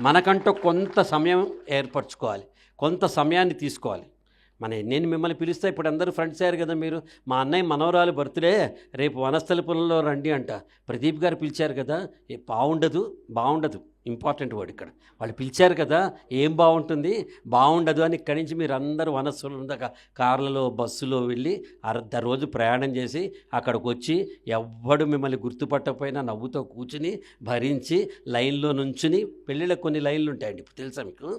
మనకంటూ కొంత సమయం ఏర్పరచుకోవాలి, కొంత సమయాన్ని తీసుకోవాలి. నేను మిమ్మల్ని పిలిస్తే ఇప్పుడు అందరూ ఫ్రెండ్స్ అయ్యారు కదా మీరు. మా అన్నయ్య మనవరాలు బర్త్డే రేపు వనస్థలిపురంలో రండి అంట. ప్రదీప్ గారు పిలిచారు కదా, బాగుండదు ఇంపార్టెంట్ వర్డ్ ఇక్కడ. వాళ్ళు పిలిచారు కదా, ఏం బాగుండదు అని ఇక్కడి నుంచి మీరు అందరూ వనస్థలిపురం కార్లలో బస్సులో వెళ్ళి అర్ధ రోజు ప్రయాణం చేసి అక్కడికి వచ్చి ఎవ్వడు మిమ్మల్ని గుర్తుపట్టకపోయినా నవ్వుతో కూర్చుని భరించి లైన్లో నుంచుని, పెళ్ళిళ్ళకి కొన్ని లైన్లు ఉంటాయండి ఇప్పుడు తెలుసా మీకు,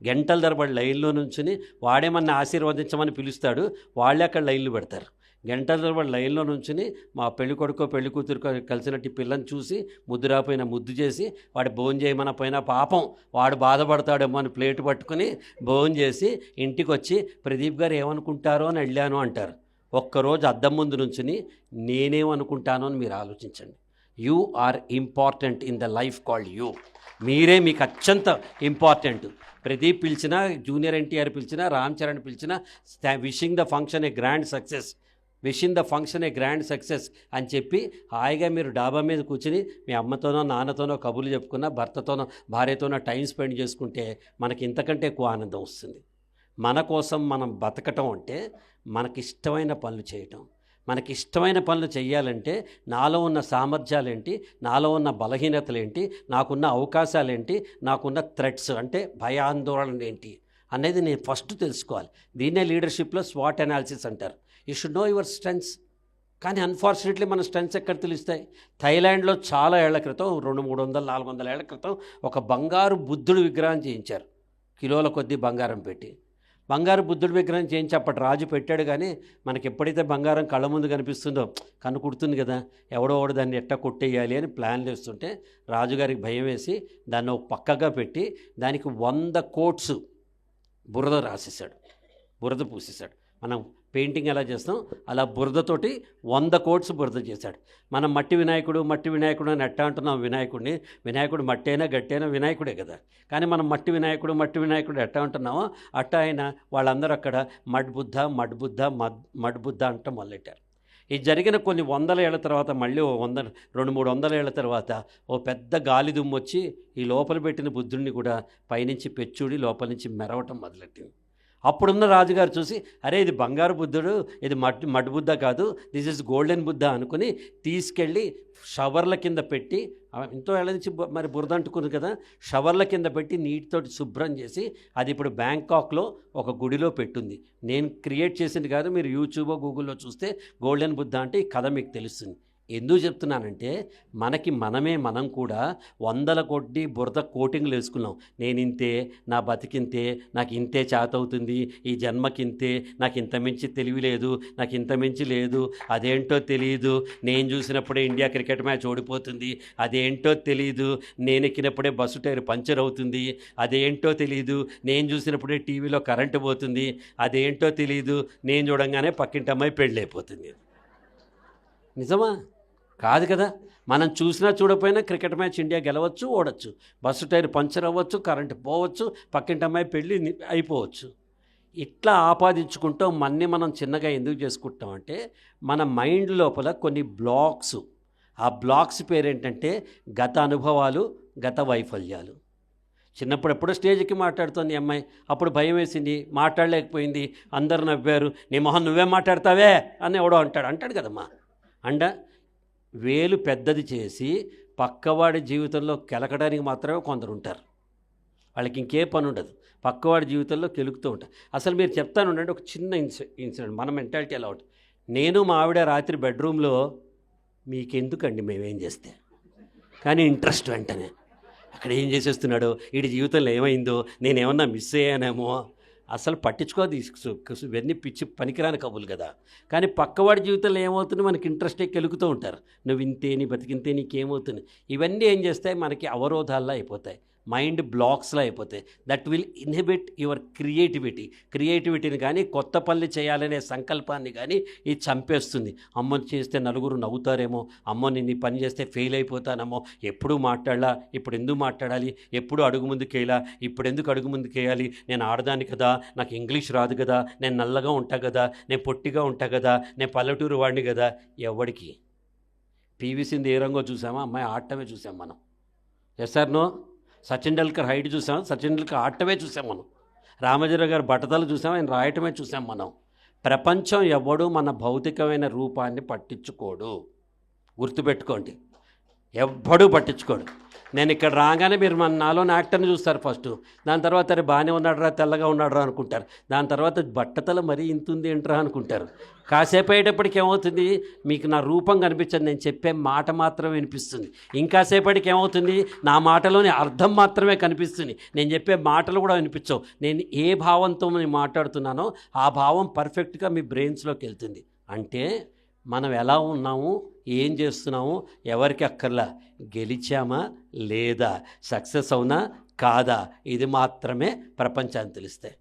గంటల తరబడి లైన్లో నుంచుని వాడేమన్నా ఆశీర్వదించమని పిలుస్తాడు, వాళ్ళే అక్కడ లైన్లు పెడతారు. గంటల తరబడి లైన్లో నుంచుని మా పెళ్లి కొడుకో పెళ్లి కూతురు కలిసినట్టు పిల్లని చూసి ముద్దు రాపోయినా ముద్దు చేసి వాడు భోజనం చేయమని పోయినా పాపం వాడు బాధపడతాడేమో అని ప్లేట్ పట్టుకుని భోజనం చేసి ఇంటికి వచ్చి ప్రదీప్ గారు ఏమనుకుంటారో అని వెళ్ళాను అంటారు. ఒక్కరోజు అద్దం ముందు నుంచుని నేనేమనుకుంటానో అని మీరు ఆలోచించండి. You are important in the life called you. మీరే మీకు అత్యంత ఇంపార్టెంట్. ప్రదీప్ పిలిచినా, జూనియర్ ఎన్టీఆర్ పిలిచినా, రామ్ చరణ్ పిలిచినా wishing the function A grand success అని చెప్పి హాయిగా మీరు డాబా మీద కూర్చుని మీ అమ్మతోనో నాన్నతోనో కబుర్లు చెప్పుకున్నా, భర్తతోనో భార్యతోనో టైం స్పెండ్ చేసుకుంటే మనకి ఇంతకంటే ఎక్కువ ఆనందం వస్తుంది. మన కోసం మనం బతకటం అంటే మనకిష్టమైన పనులు చేయటం. మనకిష్టమైన పనులు చేయాలంటే నాలో ఉన్న సామర్థ్యాలేంటి, నాలో ఉన్న బలహీనతలేంటి, నాకున్న అవకాశాలేంటి, నాకున్న థ్రెట్స్ అంటే భయాందోళన ఏంటి అనేది నేను ఫస్ట్ తెలుసుకోవాలి. దీన్నే లీడర్షిప్లో స్వాట్ అనాలిసిస్ అంటారు. You should know your strengths. కానీ అన్ఫార్చునేట్లీ మన స్ట్రెంగ్స్ ఎక్కడ తెలుస్తాయి? థైలాండ్లో చాలా ఏళ్ల క్రితం 200-300-400 ఏళ్ల క్రితం ఒక బంగారు బుద్ధుడు విగ్రహం చేయించారు. కిలోల కొద్దీ బంగారం పెట్టి బంగారు బుద్ధుడి విగ్రహం చేయించి అప్పటి రాజు పెట్టాడు. కానీ మనకి ఎప్పుడైతే బంగారం కళ్ళ ముందు కనిపిస్తుందో కన్ను కుడుతుంది కదా, ఎవడో దాన్ని ఎట్టా కొట్టేయాలి అని ప్లాన్లు వేస్తుంటే రాజుగారికి భయం వేసి దాన్ని ఒక పక్కగా పెట్టి దానికి 100 కోట్స్ బురద రాసేసాడు, బురద పూసేశాడు. మనం పెయింటింగ్ ఎలా చేస్తాం అలా బురదతోటి 100 కోట్స్ బురద చేశాడు. మనం మట్టి వినాయకుడు అని ఎట్టా అంటున్నాం వినాయకుడు మట్టి అయినా గట్టి అయినా వినాయకుడే కదా. కానీ మనం మట్టి వినాయకుడు ఎట్టా అంటున్నామో అట్టా అయినా వాళ్ళందరూ అక్కడ మడ్ బుద్ధ అంటూ మొదలెట్టారు. ఇది జరిగిన కొన్ని 100 ఏళ్ల తర్వాత మళ్ళీ 200-300 ఏళ్ల తర్వాత ఓ పెద్ద గాలి దుమ్ము వచ్చి ఈ లోపల పెట్టిన బుద్ధుడిని కూడా పైనుంచి పెచ్చుడి లోపల నుంచి మెరవటం మొదలెట్టింది. అప్పుడున్న రాజుగారు చూసి అరే ఇది బంగారు బుద్ధుడు, ఇది మడ్ బుద్ధ కాదు, దిస్ ఇస్ గోల్డెన్ బుద్ధ అనుకుని తీసుకెళ్ళి షవర్ల కింద పెట్టి, ఎంతో ఏళ్ళ నుంచి మరి బురద అంటుకుంది కదా, షవర్ల కింద పెట్టి నీటితోటి శుభ్రం చేసి అది ఇప్పుడు బ్యాంకాక్లో ఒక గుడిలో పెట్టుంది. నేను క్రియేట్ చేసింది కాదు, మీరు యూట్యూబ్ గూగుల్లో చూస్తే గోల్డెన్ బుద్ధ అంటే ఈ కథ మీకు తెలుస్తుంది. ఎందుకు చెప్తున్నానంటే మనం కూడా 100 కొద్ది బురద కోటింగ్లు వేసుకున్నాం. నేను ఇంతే, నా బతికింతే, నాకు ఇంతే చేతవుతుంది, ఈ జన్మకింతే, నాకు ఇంత మించి తెలివి లేదు, నాకు ఇంత మించి లేదు, అదేంటో తెలియదు, నేను చూసినప్పుడే ఇండియా క్రికెట్ మ్యాచ్ ఓడిపోతుంది, అదేంటో తెలియదు, నేను ఎక్కినప్పుడే బస్సు టైర్ పంచర్ అవుతుంది, అదేంటో తెలియదు, నేను చూసినప్పుడే టీవీలో కరెంటు పోతుంది, అదేంటో తెలియదు, నేను చూడంగానే పక్కింటి అమ్మాయి పెళ్ళైపోతుంది. నిజమా? కాదు కదా. మనం చూసినా చూడకపోయినా క్రికెట్ మ్యాచ్ ఇండియా గెలవచ్చు, ఓడచ్చు, బస్సు టైర్ పంచర్ అవ్వచ్చు, కరెంటు పోవచ్చు, పక్కింటి అమ్మాయి పెళ్ళి అయిపోవచ్చు. ఇట్లా ఆపాదించుకుంటాం. మనం చిన్నగా ఎందుకు చేసుకుంటామంటే మన మైండ్ లోపల కొన్ని బ్లాక్స్, ఆ బ్లాక్స్ పేరేంటంటే గత అనుభవాలు, గత వైఫల్యాలు. చిన్నప్పుడు ఎప్పుడో స్టేజ్కి మాట్లాడుతోంది ఈ అమ్మాయి, అప్పుడు భయం వేసింది, మాట్లాడలేకపోయింది, అందరు నవ్వారు, నీ మొహం నువ్వే మాట్లాడతావే అని ఎవడో అంటాడు కదమ్మా. వేలు పెద్దది చేసి పక్కవాడి జీవితంలో కెలకడానికి మాత్రమే కొందరు ఉంటారు. వాళ్ళకి ఇంకే పని ఉండదు, పక్కవాడి జీవితంలో కెలుకుతూ ఉంటారు. అసలు మీరు చెప్తాను ఉండండి ఒక చిన్న ఇన్సిడెంట్. మన మెంటాలిటీ ఎలా ఉంటుంది. నేను మా ఆవిడ రాత్రి బెడ్రూమ్లో మీకెందుకండి మేమేం చేస్తే, కానీ ఇంట్రెస్ట్ వెంటనే అక్కడ ఏం చేసేస్తున్నాడో, వీడి జీవితంలో ఏమైందో, నేనేమన్నా మిస్ అయ్యానేమో అసలు పట్టించుకోదు. ఇవన్నీ పిచ్చి పనికిరాని కబులు కదా. కానీ పక్కవాడి జీవితంలో ఏమవుతుంది మనకి ఇంట్రెస్టే కెలుకుతూ ఉంటారు. నువ్వు ఇంతే, నీ బతికింతే, నీకేమవుతుంది. ఇవన్నీ ఏం చేస్తాయి మనకి అవరోధాల్లో అయిపోతాయి, మైండ్ బ్లాక్స్లో అయిపోతాయి. దట్ విల్ ఇన్హిబిట్ యువర్ క్రియేటివిటీని కానీ కొత్త పనులు చేయాలనే సంకల్పాన్ని కానీ ఇది చంపేస్తుంది. అమ్మని చేస్తే నలుగురు నవ్వుతారేమో, అమ్మో నేను ఈ పని చేస్తే ఫెయిల్ అయిపోతానేమో, ఎప్పుడు మాట్లాడాలా, ఇప్పుడు ఎందుకు మాట్లాడాలి, ఎప్పుడు అడుగు ముందుకేయాలా, ఇప్పుడు ఎందుకు అడుగు ముందుకేయాలి, నేను ఆడదాన్ని కదా, నాకు ఇంగ్లీష్ రాదు కదా, నేను నల్లగా ఉంటా కదా, నేను పొట్టిగా ఉంటా కదా, నేను పల్లెటూరు వాడిని కదా. ఎవడికి పీవీ సింధు ఏ రంగో చూసామా, అమ్మాయి ఆడటమే చూసాం మనం. Yes or no? Sachin Tendulkar height చూసాం, సచిన్ టెండూల్కర్ ఆడటమే చూసాం మనం. రామోజీరావు గారు బట్టతలు చూసాం, ఆయన రాయటమే చూసాం మనం. ప్రపంచం ఎవడు మన భౌతికమైన రూపాన్ని పట్టించుకోడు, గుర్తుపెట్టుకోండి. ఎవ్వడూ పట్టించుకోడు. నేను ఇక్కడ రాగానే మీరు నాలోని యాక్టర్ని చూస్తారు ఫస్ట్, దాని తర్వాత అరే బాగానే ఉన్నాడురా, తెల్లగా ఉన్నాడురా అనుకుంటారు. దాని తర్వాత బట్టతల మరీ ఇంతుంది ఏంట్రా అనుకుంటారు. కాసేపు అయ్యేటప్పటికి ఏమవుతుంది, మీకు నా రూపం కనిపించదు, నేను చెప్పే మాట మాత్రమే వినిపిస్తుంది. ఇంకాసేపటికి ఏమవుతుంది, నా మాటలోని అర్థం మాత్రమే కనిపిస్తుంది, నేను చెప్పే మాటలు కూడా వినిపించవు. నేను ఏ భావంతో నేను మాట్లాడుతున్నానో ఆ భావం పర్ఫెక్ట్గా మీ బ్రెయిన్స్లోకి వెళ్తుంది. అంటే మనం ఎలా ఉన్నాము, ఏం చేస్తున్నాము ఎవరికి అక్కర్లా, గెలిచామా లేదా, సక్సెస్ అవునా కాదా, ఇది మాత్రమే ప్రపంచాన్ని తెలుస్తాయి.